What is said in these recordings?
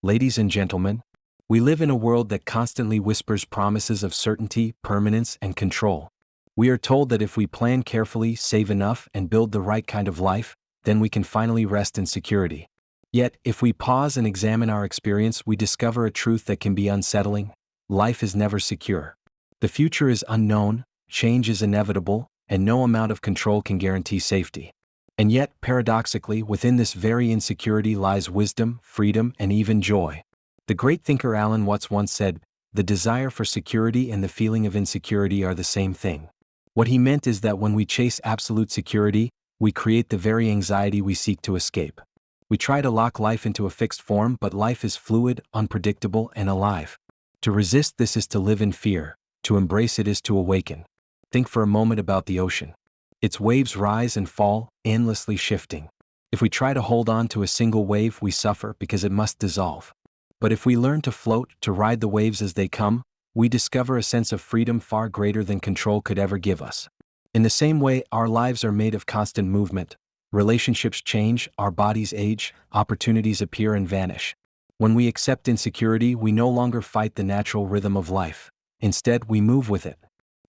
Ladies and gentlemen, we live in a world that constantly whispers promises of certainty, permanence, and control. We are told that if we plan carefully, save enough, and build the right kind of life, then we can finally rest in security. Yet, if we pause and examine our experience, we discover a truth that can be unsettling. Life is never secure. The future is unknown, change is inevitable, and no amount of control can guarantee safety. And yet, paradoxically, within this very insecurity lies wisdom, freedom, and even joy. The great thinker Alan Watts once said, "The desire for security and the feeling of insecurity are the same thing." What he meant is that when we chase absolute security, we create the very anxiety we seek to escape. We try to lock life into a fixed form, but life is fluid, unpredictable, and alive. To resist this is to live in fear. To embrace it is to awaken. Think for a moment about the ocean. Its waves rise and fall, endlessly shifting. If we try to hold on to a single wave, we suffer because it must dissolve. But if we learn to float, to ride the waves as they come, we discover a sense of freedom far greater than control could ever give us. In the same way, our lives are made of constant movement. Relationships change, our bodies age, opportunities appear and vanish. When we accept insecurity, we no longer fight the natural rhythm of life. Instead, we move with it.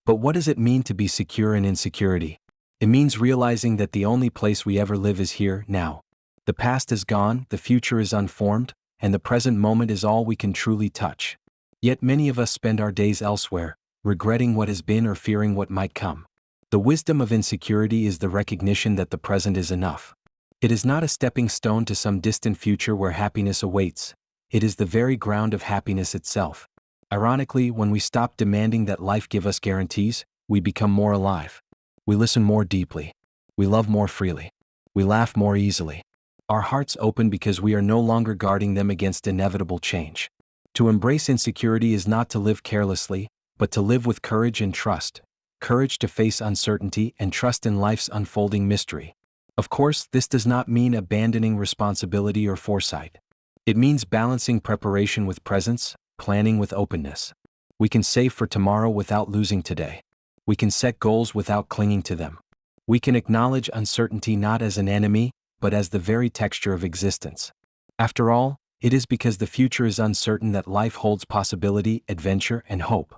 But what does it mean to be secure in insecurity? It means realizing that the only place we ever live is here, now. The past is gone, the future is unformed, and the present moment is all we can truly touch. Yet many of us spend our days elsewhere, regretting what has been or fearing what might come. The wisdom of insecurity is the recognition that the present is enough. It is not a stepping stone to some distant future where happiness awaits. It is the very ground of happiness itself. Ironically, when we stop demanding that life give us guarantees, we become more alive. We listen more deeply. We love more freely. We laugh more easily. Our hearts open because we are no longer guarding them against inevitable change. To embrace insecurity is not to live carelessly, but to live with courage and trust. Courage to face uncertainty and trust in life's unfolding mystery. Of course, this does not mean abandoning responsibility or foresight. It means balancing preparation with presence, planning with openness. We can save for tomorrow without losing today. We can set goals without clinging to them. We can acknowledge uncertainty not as an enemy, but as the very texture of existence. After all, it is because the future is uncertain that life holds possibility, adventure, and hope.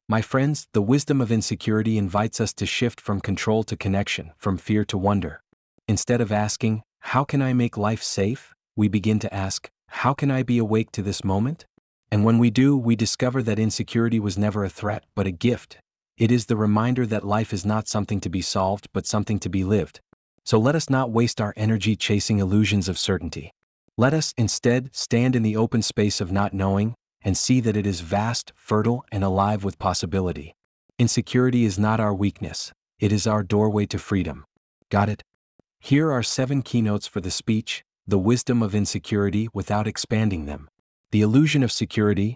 My friends, the wisdom of insecurity invites us to shift from control to connection, from fear to wonder. Instead of asking, "How can I make life safe?" we begin to ask, "How can I be awake to this moment?" And when we do, we discover that insecurity was never a threat, but a gift. It is the reminder that life is not something to be solved, but something to be lived. So let us not waste our energy chasing illusions of certainty. Let us, instead, stand in the open space of not knowing, and see that it is vast, fertile, and alive with possibility. Insecurity is not our weakness, it is our doorway to freedom. Got it? Here are 7 keynotes for the speech, The Wisdom of Insecurity, without expanding them. The illusion of security,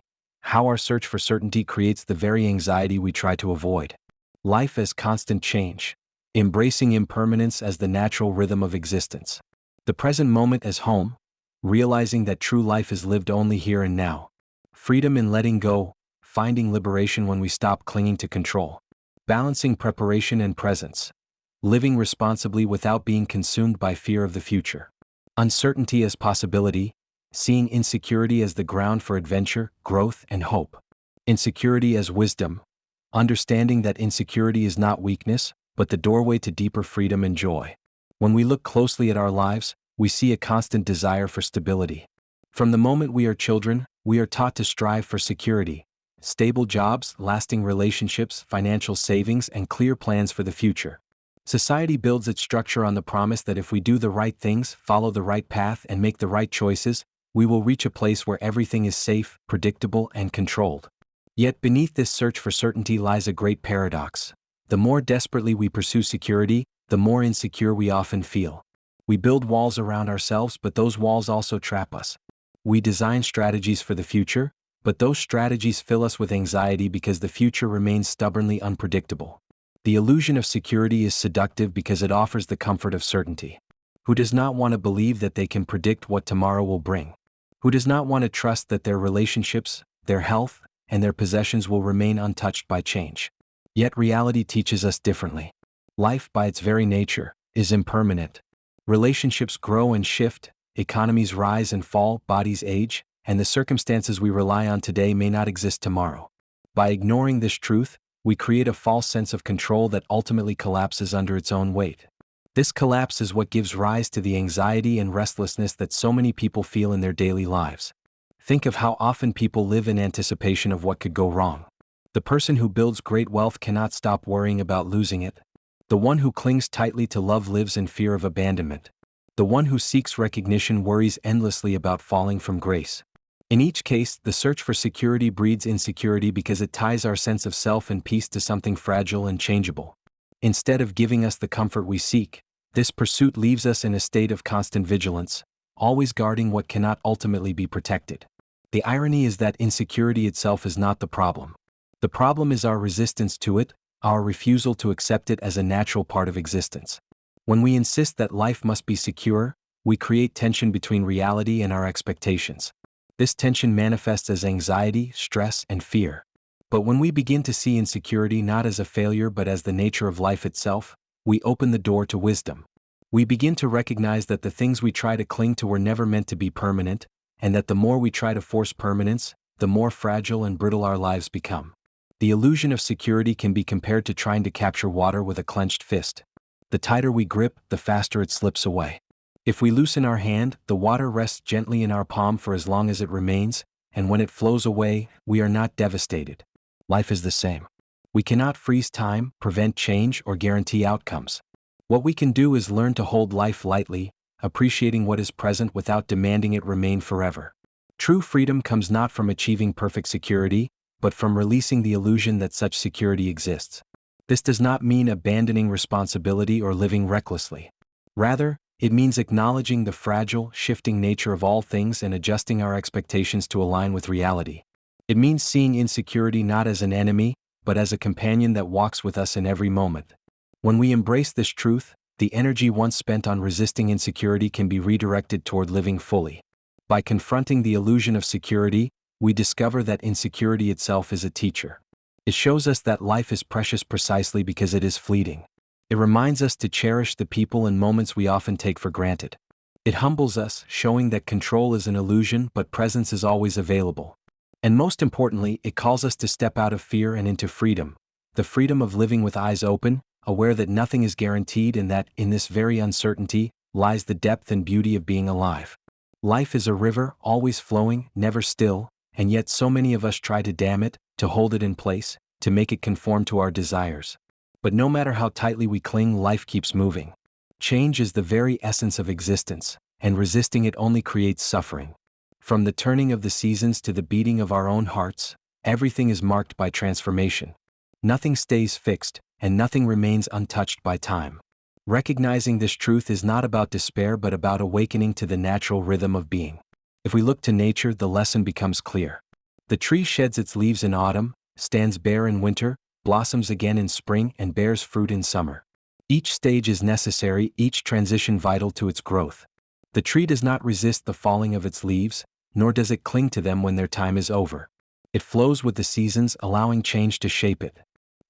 how our search for certainty creates the very anxiety we try to avoid. Life as constant change, embracing impermanence as the natural rhythm of existence. The present moment as home, realizing that true life is lived only here and now. Freedom in letting go, finding liberation when we stop clinging to control. Balancing preparation and presence, living responsibly without being consumed by fear of the future. Uncertainty as possibility, seeing insecurity as the ground for adventure, growth, and hope. Insecurity as wisdom, understanding that insecurity is not weakness, but the doorway to deeper freedom and joy. When we look closely at our lives, we see a constant desire for stability. From the moment we are children, we are taught to strive for security, stable jobs, lasting relationships, financial savings, and clear plans for the future. Society builds its structure on the promise that if we do the right things, follow the right path, and make the right choices, we will reach a place where everything is safe, predictable, and controlled. Yet beneath this search for certainty lies a great paradox. The more desperately we pursue security, the more insecure we often feel. We build walls around ourselves, but those walls also trap us. We design strategies for the future, but those strategies fill us with anxiety because the future remains stubbornly unpredictable. The illusion of security is seductive because it offers the comfort of certainty. Who does not want to believe that they can predict what tomorrow will bring? Who does not want to trust that their relationships, their health, and their possessions will remain untouched by change? Yet reality teaches us differently. Life, by its very nature, is impermanent. Relationships grow and shift, economies rise and fall, bodies age, and the circumstances we rely on today may not exist tomorrow. By ignoring this truth, we create a false sense of control that ultimately collapses under its own weight. This collapse is what gives rise to the anxiety and restlessness that so many people feel in their daily lives. Think of how often people live in anticipation of what could go wrong. The person who builds great wealth cannot stop worrying about losing it. The one who clings tightly to love lives in fear of abandonment. The one who seeks recognition worries endlessly about falling from grace. In each case, the search for security breeds insecurity because it ties our sense of self and peace to something fragile and changeable. Instead of giving us the comfort we seek, this pursuit leaves us in a state of constant vigilance, always guarding what cannot ultimately be protected. The irony is that insecurity itself is not the problem. The problem is our resistance to it, our refusal to accept it as a natural part of existence. When we insist that life must be secure, we create tension between reality and our expectations. This tension manifests as anxiety, stress, and fear. But when we begin to see insecurity not as a failure but as the nature of life itself, we open the door to wisdom. We begin to recognize that the things we try to cling to were never meant to be permanent, and that the more we try to force permanence, the more fragile and brittle our lives become. The illusion of security can be compared to trying to capture water with a clenched fist. The tighter we grip, the faster it slips away. If we loosen our hand, the water rests gently in our palm for as long as it remains, and when it flows away, we are not devastated. Life is the same. We cannot freeze time, prevent change, or guarantee outcomes. What we can do is learn to hold life lightly, appreciating what is present without demanding it remain forever. True freedom comes not from achieving perfect security, but from releasing the illusion that such security exists. This does not mean abandoning responsibility or living recklessly. Rather, it means acknowledging the fragile, shifting nature of all things and adjusting our expectations to align with reality. It means seeing insecurity not as an enemy, but as a companion that walks with us in every moment. When we embrace this truth, the energy once spent on resisting insecurity can be redirected toward living fully. By confronting the illusion of security, we discover that insecurity itself is a teacher. It shows us that life is precious precisely because it is fleeting. It reminds us to cherish the people and moments we often take for granted. It humbles us, showing that control is an illusion but presence is always available. And most importantly, it calls us to step out of fear and into freedom, the freedom of living with eyes open, aware that nothing is guaranteed and that, in this very uncertainty, lies the depth and beauty of being alive. Life is a river, always flowing, never still, and yet so many of us try to dam it, to hold it in place, to make it conform to our desires. But no matter how tightly we cling, life keeps moving. Change is the very essence of existence, and resisting it only creates suffering. From the turning of the seasons to the beating of our own hearts, everything is marked by transformation. Nothing stays fixed, and nothing remains untouched by time. Recognizing this truth is not about despair but about awakening to the natural rhythm of being. If we look to nature, the lesson becomes clear. The tree sheds its leaves in autumn, stands bare in winter, blossoms again in spring, and bears fruit in summer. Each stage is necessary, each transition vital to its growth. The tree does not resist the falling of its leaves, nor does it cling to them when their time is over. It flows with the seasons, allowing change to shape it.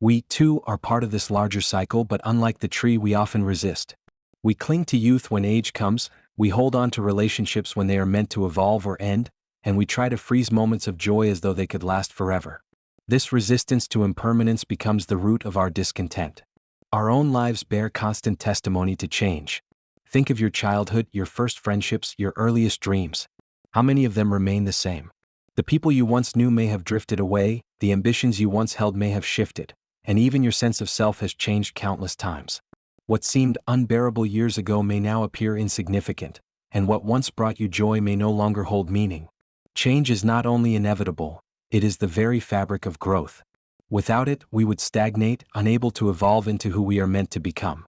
We, too, are part of this larger cycle, but unlike the tree, we often resist. We cling to youth when age comes, we hold on to relationships when they are meant to evolve or end, and we try to freeze moments of joy as though they could last forever. This resistance to impermanence becomes the root of our discontent. Our own lives bear constant testimony to change. Think of your childhood, your first friendships, your earliest dreams. How many of them remain the same? The people you once knew may have drifted away, the ambitions you once held may have shifted, and even your sense of self has changed countless times. What seemed unbearable years ago may now appear insignificant, and what once brought you joy may no longer hold meaning. Change is not only inevitable, it is the very fabric of growth. Without it, we would stagnate, unable to evolve into who we are meant to become.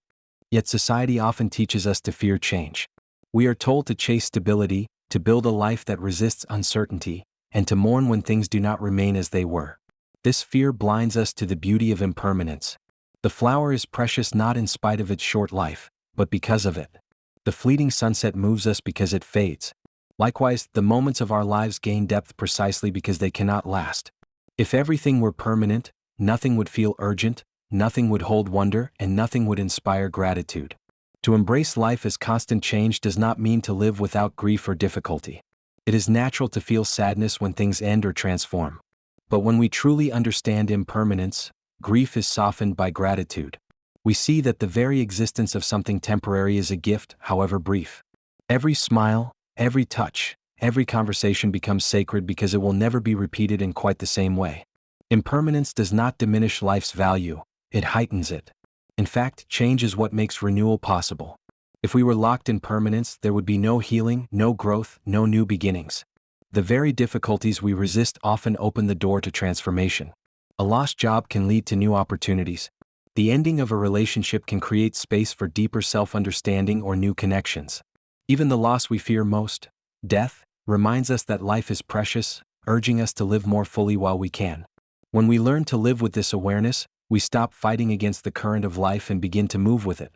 Yet society often teaches us to fear change. We are told to chase stability, to build a life that resists uncertainty, and to mourn when things do not remain as they were. This fear blinds us to the beauty of impermanence. The flower is precious not in spite of its short life, but because of it. The fleeting sunset moves us because it fades. Likewise, the moments of our lives gain depth precisely because they cannot last. If everything were permanent, nothing would feel urgent, nothing would hold wonder, and nothing would inspire gratitude. To embrace life as constant change does not mean to live without grief or difficulty. It is natural to feel sadness when things end or transform. But when we truly understand impermanence, grief is softened by gratitude. We see that the very existence of something temporary is a gift, however brief. Every smile, every touch, every conversation becomes sacred because it will never be repeated in quite the same way. Impermanence does not diminish life's value, it heightens it. In fact, change is what makes renewal possible. If we were locked in permanence, there would be no healing, no growth, no new beginnings. The very difficulties we resist often open the door to transformation. A lost job can lead to new opportunities. The ending of a relationship can create space for deeper self-understanding or new connections. Even the loss we fear most, death, reminds us that life is precious, urging us to live more fully while we can. When we learn to live with this awareness, we stop fighting against the current of life and begin to move with it.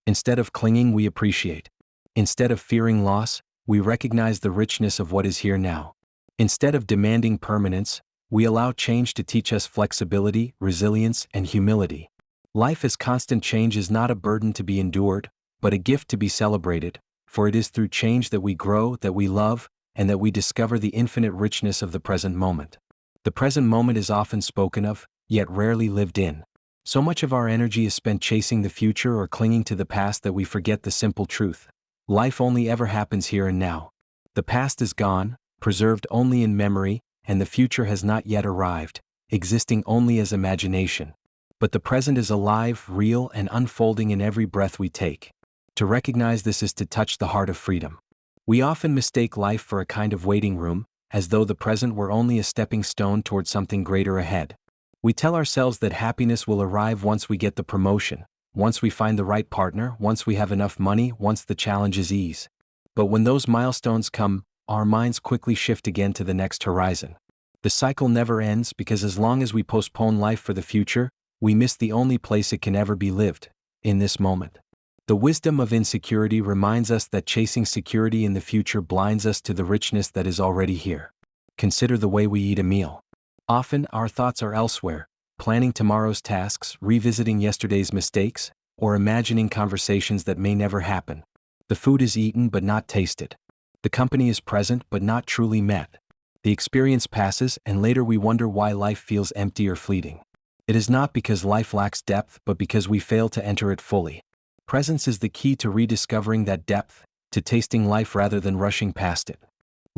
Instead of clinging, we appreciate. Instead of fearing loss, we recognize the richness of what is here now. Instead of demanding permanence, we allow change to teach us flexibility, resilience, and humility. Life as constant change is not a burden to be endured, but a gift to be celebrated, for it is through change that we grow, that we love, and that we discover the infinite richness of the present moment. The present moment is often spoken of, yet rarely lived in. So much of our energy is spent chasing the future or clinging to the past that we forget the simple truth. Life only ever happens here and now. The past is gone, preserved only in memory, and the future has not yet arrived, existing only as imagination. But the present is alive, real, and unfolding in every breath we take. To recognize this is to touch the heart of freedom. We often mistake life for a kind of waiting room, as though the present were only a stepping stone toward something greater ahead. We tell ourselves that happiness will arrive once we get the promotion, once we find the right partner, once we have enough money, once the challenges ease. But when those milestones come, our minds quickly shift again to the next horizon. The cycle never ends because as long as we postpone life for the future, we miss the only place it can ever be lived, in this moment. The wisdom of insecurity reminds us that chasing security in the future blinds us to the richness that is already here. Consider the way we eat a meal. Often, our thoughts are elsewhere, planning tomorrow's tasks, revisiting yesterday's mistakes, or imagining conversations that may never happen. The food is eaten but not tasted. The company is present but not truly met. The experience passes and later we wonder why life feels empty or fleeting. It is not because life lacks depth but because we fail to enter it fully. Presence is the key to rediscovering that depth, to tasting life rather than rushing past it.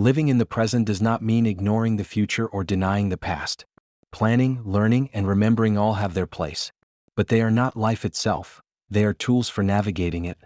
Living in the present does not mean ignoring the future or denying the past. Planning, learning, and remembering all have their place. But they are not life itself, they are tools for navigating it.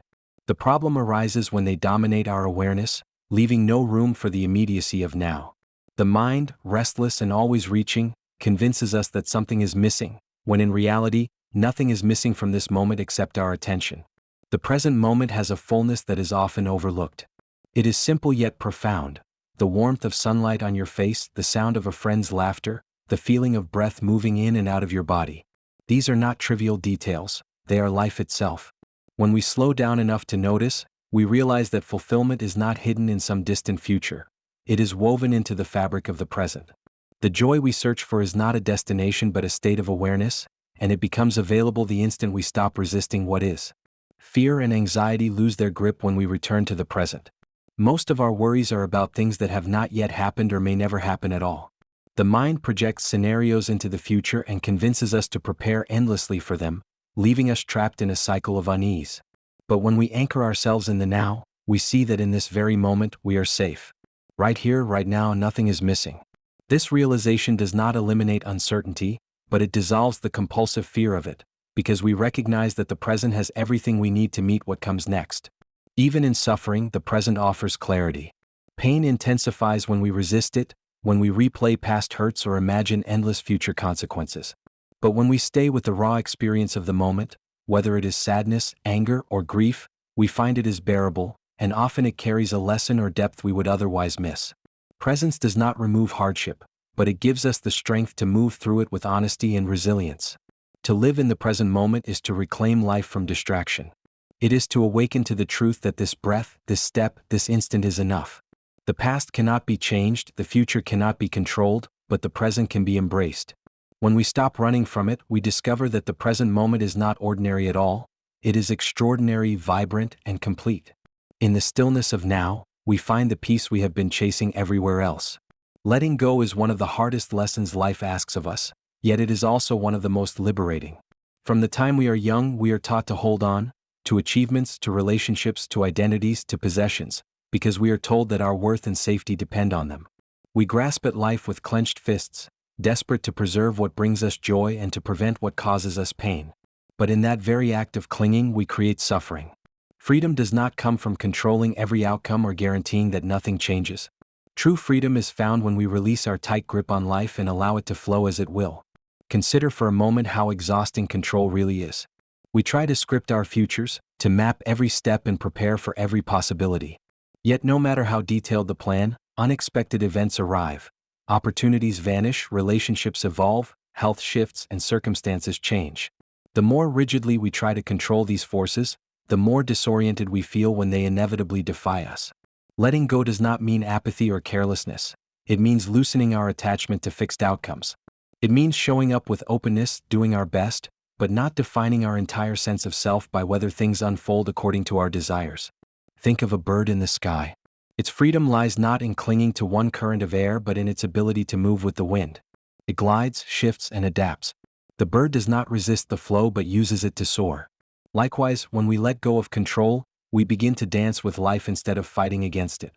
The problem arises when they dominate our awareness, leaving no room for the immediacy of now. The mind, restless and always reaching, convinces us that something is missing, when in reality, nothing is missing from this moment except our attention. The present moment has a fullness that is often overlooked. It is simple yet profound. The warmth of sunlight on your face, the sound of a friend's laughter, the feeling of breath moving in and out of your body. These are not trivial details, they are life itself. When we slow down enough to notice, we realize that fulfillment is not hidden in some distant future. It is woven into the fabric of the present. The joy we search for is not a destination but a state of awareness, and it becomes available the instant we stop resisting what is. Fear and anxiety lose their grip when we return to the present. Most of our worries are about things that have not yet happened or may never happen at all. The mind projects scenarios into the future and convinces us to prepare endlessly for them, leaving us trapped in a cycle of unease. But when we anchor ourselves in the now, we see that in this very moment we are safe. Right here, right now, nothing is missing. This realization does not eliminate uncertainty, but it dissolves the compulsive fear of it, because we recognize that the present has everything we need to meet what comes next. Even in suffering, the present offers clarity. Pain intensifies when we resist it, when we replay past hurts or imagine endless future consequences. But when we stay with the raw experience of the moment, whether it is sadness, anger, or grief, we find it is bearable, and often it carries a lesson or depth we would otherwise miss. Presence does not remove hardship, but it gives us the strength to move through it with honesty and resilience. To live in the present moment is to reclaim life from distraction. It is to awaken to the truth that this breath, this step, this instant is enough. The past cannot be changed, the future cannot be controlled, but the present can be embraced. When we stop running from it, we discover that the present moment is not ordinary at all. It is extraordinary, vibrant, and complete. In the stillness of now, we find the peace we have been chasing everywhere else. Letting go is one of the hardest lessons life asks of us, yet it is also one of the most liberating. From the time we are young, we are taught to hold on, to achievements, to relationships, to identities, to possessions, because we are told that our worth and safety depend on them. We grasp at life with clenched fists, desperate to preserve what brings us joy and to prevent what causes us pain. But in that very act of clinging, we create suffering. Freedom does not come from controlling every outcome or guaranteeing that nothing changes. True freedom is found when we release our tight grip on life and allow it to flow as it will. Consider for a moment how exhausting control really is. We try to script our futures, to map every step and prepare for every possibility. Yet no matter how detailed the plan, unexpected events arrive. Opportunities vanish, relationships evolve, health shifts, and circumstances change. The more rigidly we try to control these forces, the more disoriented we feel when they inevitably defy us. Letting go does not mean apathy or carelessness. It means loosening our attachment to fixed outcomes. It means showing up with openness, doing our best, but not defining our entire sense of self by whether things unfold according to our desires. Think of a bird in the sky. Its freedom lies not in clinging to one current of air but in its ability to move with the wind. It glides, shifts, and adapts. The bird does not resist the flow but uses it to soar. Likewise, when we let go of control, we begin to dance with life instead of fighting against it.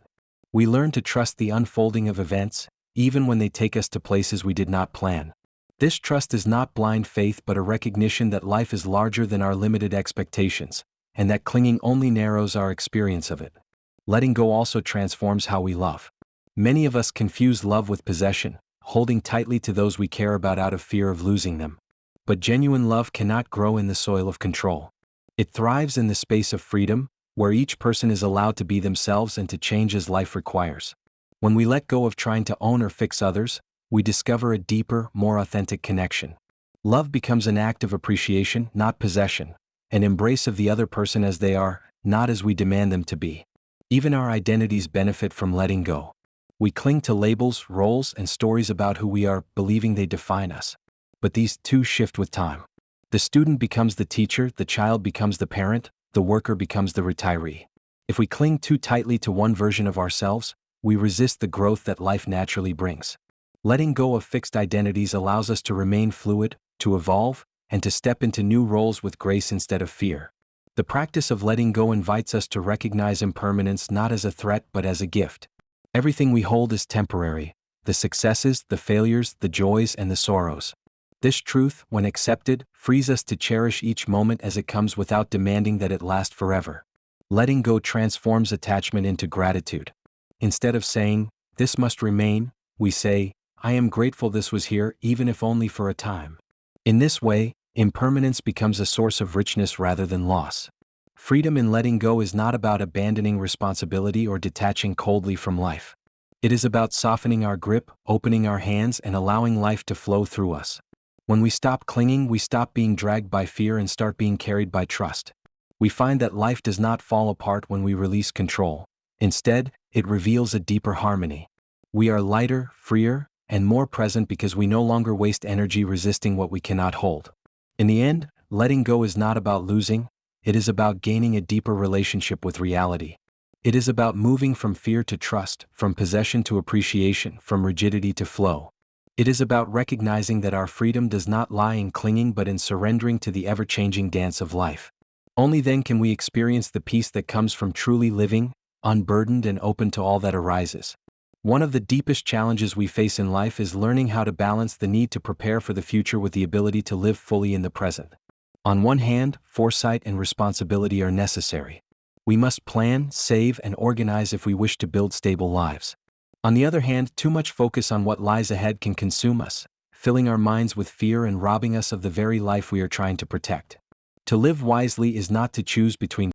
We learn to trust the unfolding of events, even when they take us to places we did not plan. This trust is not blind faith but a recognition that life is larger than our limited expectations, and that clinging only narrows our experience of it. Letting go also transforms how we love. Many of us confuse love with possession, holding tightly to those we care about out of fear of losing them. But genuine love cannot grow in the soil of control. It thrives in the space of freedom, where each person is allowed to be themselves and to change as life requires. When we let go of trying to own or fix others, we discover a deeper, more authentic connection. Love becomes an act of appreciation, not possession, an embrace of the other person as they are, not as we demand them to be. Even our identities benefit from letting go. We cling to labels, roles, and stories about who we are, believing they define us. But these too shift with time. The student becomes the teacher, the child becomes the parent, the worker becomes the retiree. If we cling too tightly to one version of ourselves, we resist the growth that life naturally brings. Letting go of fixed identities allows us to remain fluid, to evolve, and to step into new roles with grace instead of fear. The practice of letting go invites us to recognize impermanence not as a threat but as a gift. Everything we hold is temporary, the successes, the failures, the joys, and the sorrows. This truth, when accepted, frees us to cherish each moment as it comes without demanding that it last forever. Letting go transforms attachment into gratitude. Instead of saying, "This must remain," we say, "I am grateful this was here, even if only for a time." In this way, impermanence becomes a source of richness rather than loss. Freedom in letting go is not about abandoning responsibility or detaching coldly from life. It is about softening our grip, opening our hands, and allowing life to flow through us. When we stop clinging, we stop being dragged by fear and start being carried by trust. We find that life does not fall apart when we release control. Instead, it reveals a deeper harmony. We are lighter, freer, and more present because we no longer waste energy resisting what we cannot hold. In the end, letting go is not about losing, it is about gaining a deeper relationship with reality. It is about moving from fear to trust, from possession to appreciation, from rigidity to flow. It is about recognizing that our freedom does not lie in clinging but in surrendering to the ever-changing dance of life. Only then can we experience the peace that comes from truly living, unburdened and open to all that arises. One of the deepest challenges we face in life is learning how to balance the need to prepare for the future with the ability to live fully in the present. On one hand, foresight and responsibility are necessary. We must plan, save, and organize if we wish to build stable lives. On the other hand, too much focus on what lies ahead can consume us, filling our minds with fear and robbing us of the very life we are trying to protect. To live wisely is not to choose between